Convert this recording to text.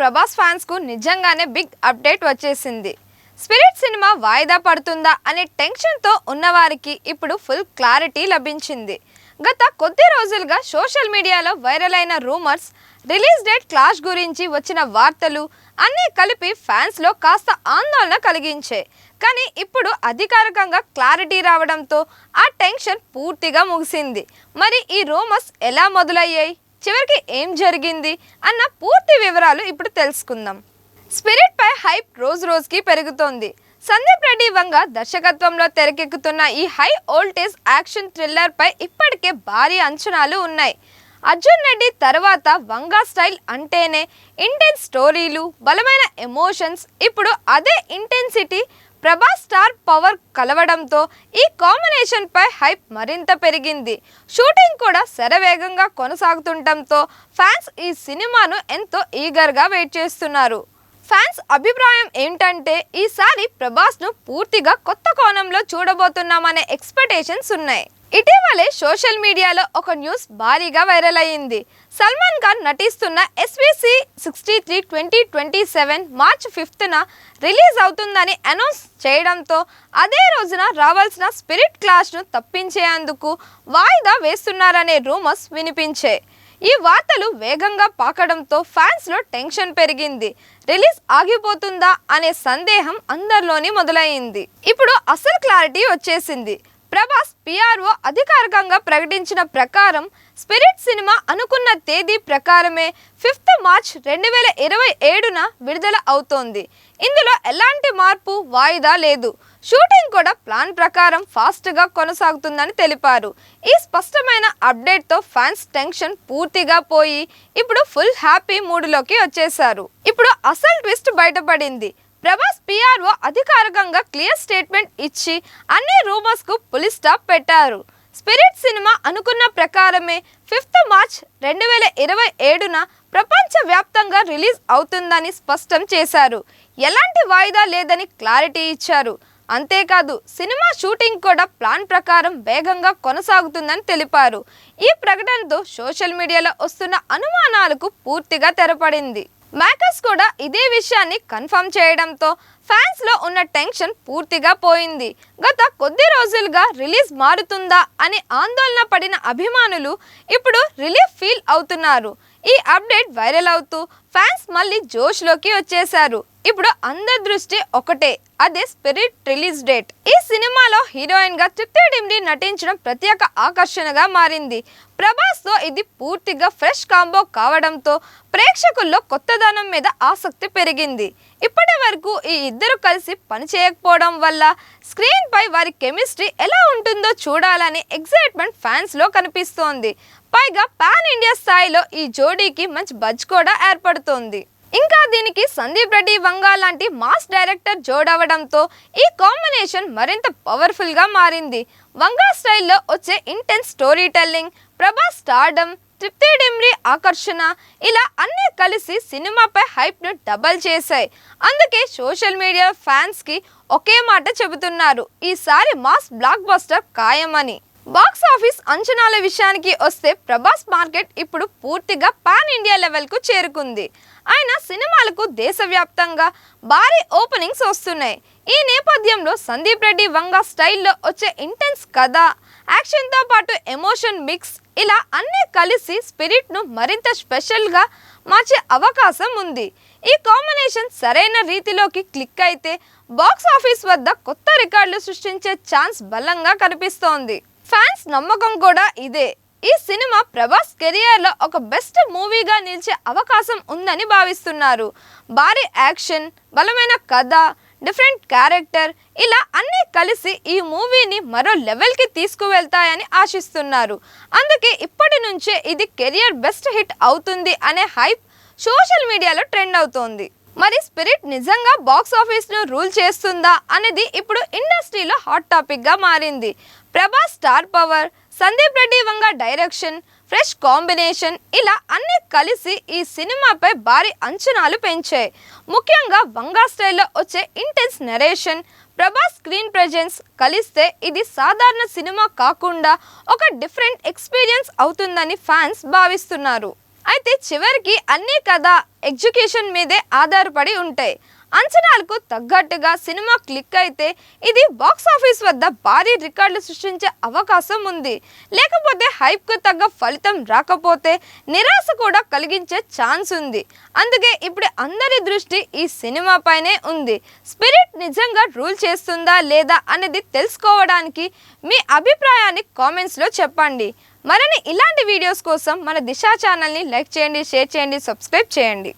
Prabhas fans కు నిజంగానే big update వచ్చేసింది. స్పిరిట్ సినిమా వాయిదా పడుతుందా అనే టెన్షన్ తో ఉన్నవారికి ఇప్పుడు ఫుల్ క్లారిటీ లభించింది. గత కొద్ది రోజులుగా సోషల్ మీడియాలో వైరల్ అయిన రూమర్స్, రిలీజ్ డేట్ క్లాష్ గురించి వచ్చిన వార్తలు అన్నీ కలిపి ఫ్యాన్స్ లో కాస్త ఆందోళన కలిగించాయి. కానీ ఇప్పుడు అధికారికంగా క్లారిటీ రావడంతో ఆ టెన్షన్ పూర్తిగా ముగిసింది. మరి ఈ రూమర్స్ ఎలా మొదలయ్యాయి, చివరికి ఏం జరిగింది అన్న పూర్తి వివరాలు ఇప్పుడు తెలుసుకుందాం. స్పిరిట్ పై హైప్ రోజు రోజుకి పెరుగుతోంది. సందీప్ రెడ్డి వంగ దర్శకత్వంలో తెరకెక్కుతున్న ఈ హై వోల్టేజ్ యాక్షన్ థ్రిల్లర్ పై ఇప్పటికే భారీ అంచనాలు ఉన్నాయి. అర్జున్ రెడ్డి తర్వాత వంగ స్టైల్ అంటేనే ఇంటెన్స్ స్టోరీలు, బలమైన ఎమోషన్స్. ఇప్పుడు అదే ఇంటెన్సిటీ ప్రభాస్ స్టార్ పవర్ కలవడంతో ఈ కాంబినేషన్ పై హైప్ మరింత పెరిగింది. షూటింగ్ కూడా శరవేగంగా కొనసాగుతుండటంతో ఫ్యాన్స్ ఈ సినిమాను ఎంతో ఈగర్గా వెయిట్ చేస్తున్నారు. ఫ్యాన్స్ అభిప్రాయం ఏంటంటే ఈసారి ప్రభాస్ ను పూర్తిగా కొత్త కోణంలో చూడబోతున్నామనే ఎక్స్పెక్టేషన్స్ ఉన్నాయి. ఇటీవలే సోషల్ మీడియాలో ఒక న్యూస్ భారీగా వైరల్ అయ్యింది. సల్మాన్ ఖాన్ నటిస్తున్న SVC 63 2027 మార్చ్ 5న రిలీజ్ అవుతుందని అనౌన్స్ చేయడంతో అదే రోజున రావాల్సిన స్పిరిట్ క్లాష్ ను తప్పించేందుకు వాయిదా వేస్తున్నారనే రూమర్స్ వినిపించాయి. ఈ వార్తలు వేగంగా పాకడంతో ఫ్యాన్స్ లో టెన్షన్ పెరిగింది. రిలీజ్ ఆగిపోతుందా అనే సందేహం అందరిలోని మొదలైంది. ఇప్పుడు అసలు క్లారిటీ వచ్చేసింది. ప్రభాస్ PRO అధికారికంగా ప్రకటించిన ప్రకారం స్పిరిట్ సినిమా అనుకున్న తేదీ ప్రకారమే 5th మార్చ్ 2027న విడుదల అవుతోంది. ఇందులో ఎలాంటి మార్పు, వాయిదా లేదు. షూటింగ్ కూడా ప్లాన్ ప్రకారం ఫాస్ట్గా కొనసాగుతుందని తెలిపారు. ఈ స్పష్టమైన అప్డేట్తో ఫ్యాన్స్ టెన్షన్ పూర్తిగా పోయి ఇప్పుడు ఫుల్ హ్యాపీ మూడ్లోకి వచ్చేశారు. ఇప్పుడు అసలు ట్విస్ట్ బయటపడింది. ప్రభాస్ PRO అధికారికంగా క్లియర్ స్టేట్మెంట్ ఇచ్చి అన్ని రూమర్స్ కు పులి స్టాప్ పెట్టారు. స్పిరిట్ సినిమా అనుకున్న ప్రకారమే 5th మార్చ్ 2027న ప్రపంచ వ్యాప్తంగా రిలీజ్ అవుతుందని స్పష్టం చేశారు. ఎలాంటి వాయిదా లేదని క్లారిటీ ఇచ్చారు. అంతేకాదు సినిమా షూటింగ్ కూడా ప్లాన్ ప్రకారం వేగంగా కొనసాగుతుందని తెలిపారు. ఈ ప్రకటనతో సోషల్ మీడియాలో వస్తున్న అనుమానాలకు పూర్తిగా తెరపడింది. మేకర్స్ కూడా ఇదే విషయాన్ని కన్ఫర్మ్ చేయడంతో ఫ్యాన్స్ లో ఉన్న టెన్షన్ పూర్తిగా పోయింది. గత కొద్ది రోజులుగా రిలీజ్ మారుతుందా అని ఆందోళన పడిన అభిమానులు ఇప్పుడు రిలీఫ్ ఫీల్ అవుతున్నారు. ఈ అప్డేట్ వైరల్ అవుతూ ఫ్యాన్స్ మళ్ళీ జోష్లోకి వచ్చేశారు. ఇప్పుడు అందరి దృష్టి ఒకటే, అదే స్పిరిట్ రిలీజ్ డేట్. ఈ సినిమాలో హీరోయిన్ గా తృప్తి డిమ్రీ నటించడం ప్రత్యేక ఆకర్షణగా మారింది. ప్రభాస్ తో ఇది పూర్తిగా ఫ్రెష్ కాంబో కావడంతో ప్రేక్షకుల్లో కొత్తదనం మీద ఆసక్తి పెరిగింది. ఇప్పటి వరకు ఈ ఇద్దరు కలిసి పనిచేయకపోవడం వల్ల స్క్రీన్ పై వారి కెమిస్ట్రీ ఎలా ఉంటుందో చూడాలని ఎక్సైట్మెంట్ ఫ్యాన్స్ లో కనిపిస్తోంది. పైగా పాన్ ఇండియా స్థాయిలో ఈ జోడీకి మంచి బజ్ కూడా ఏర్పడుతోంది. ఇంకా దీనికి సందీప్ రెడ్డి వంగ లాంటి మాస్ డైరెక్టర్ జోడవడంతో ఈ కాంబినేషన్ మరింత పవర్ఫుల్ గా మారింది. వంగ స్టైల్లో వచ్చే intense story telling, Prabhas stardom, తృప్తి డిమ్రీ ఆకర్షణ, ఇలా అన్నీ కలిసి సినిమాపై హైప్ ను డబల్ చేశాయి. అందుకే సోషల్ మీడియా ఫ్యాన్స్ కి ఒకే మాట చెబుతున్నారు, ఈసారి మాస్ బ్లాక్ బస్టర్ ఖాయమని. బాక్స్ ఆఫీస్ అంచనాల విషయానికి వస్తే ప్రభాస్ మార్కెట్ ఇప్పుడు పూర్తిగా పాన్ ఇండియా లెవెల్ కు చేరుకుంది. ఆయన సినిమాలకు దేశవ్యాప్తంగా భారీ ఓపెనింగ్స్ వస్తున్నాయి. ఈ నేపథ్యంలో సందీప్ రెడ్డి వంగ స్టైల్లో వచ్చే ఇంటెన్స్ కథ, యాక్షన్తో పాటు ఎమోషన్ మిక్స్, ఇలా అన్నీ కలిసి స్పిరిట్ ను మరింత స్పెషల్ గా మార్చే అవకాశం ఉంది. ఈ కాంబినేషన్ సరైన రీతిలోకి క్లిక్ అయితే బాక్స్ ఆఫీస్ వద్ద కొత్త రికార్డులు సృష్టించే ఛాన్స్ బలంగా కనిపిస్తోంది. ఫ్యాన్స్ నమ్మకం కూడా ఇదే. ఈ సినిమా ప్రభాస్ కెరియర్ లో ఒక బెస్ట్ మూవీగా నిలిచే అవకాశం ఉందని భావిస్తున్నారు. భారీ యాక్షన్, బలమైన కథ, డిఫరెంట్ క్యారెక్టర్, ఇలా అన్నీ కలిసి ఈ మూవీని మరో లెవెల్కి తీసుకువెళ్తాయని ఆశిస్తున్నారు. అందుకే ఇప్పటి నుంచే ఇది కెరియర్ బెస్ట్ హిట్ అవుతుంది అనే హైప్ సోషల్ మీడియాలో ట్రెండ్ అవుతోంది. మరి స్పిరిట్ నిజంగా బాక్స్ ఆఫీస్ ను రూల్ చేస్తుందా అనేది ఇప్పుడు ఇండస్ట్రీలో హాట్ టాపిక్ గా మారింది. Prabhas star power, Sandeep Reddy Vanga direction, fresh combination, ఇలా అన్నీ కలిసి ఈ సినిమాపై భారీ అంచనాలు పెంచాయి. ముఖ్యంగా వంగ స్టైల్లో వచ్చే intense narration, Prabhas screen presence కలిస్తే ఇది సాధారణ సినిమా కాకుండా ఒక డిఫరెంట్ ఎక్స్పీరియన్స్ అవుతుందని ఫ్యాన్స్ భావిస్తున్నారు. అయితే చివరికి అన్ని కథ ఎగ్జిక్యూషన్ మీదే ఆధారపడి ఉంటాయి. అంచనాలకు తగ్గట్టుగా సినిమా క్లిక్ అయితే ఇది బాక్స్ ఆఫీస్ వద్ద భారీ రికార్డులు సృష్టించే అవకాశం ఉంది. లేకపోతే హైప్కు తగ్గ ఫలితం రాకపోతే నిరాశ కూడా కలిగించే ఛాన్స్ ఉంది. అందుకే ఇప్పుడు అందరి దృష్టి ఈ సినిమాపైనే ఉంది. స్పిరిట్ నిజంగా రూల్ చేస్తుందా లేదా అనేది తెలుసుకోవడానికి మీ అభిప్రాయాన్ని కామెంట్స్లో చెప్పండి. మరిన్ని ఇలాంటి వీడియోస్ కోసం మన దిశ ఛానల్ని లైక్ చేయండి, షేర్ చేయండి, సబ్స్క్రైబ్ చేయండి.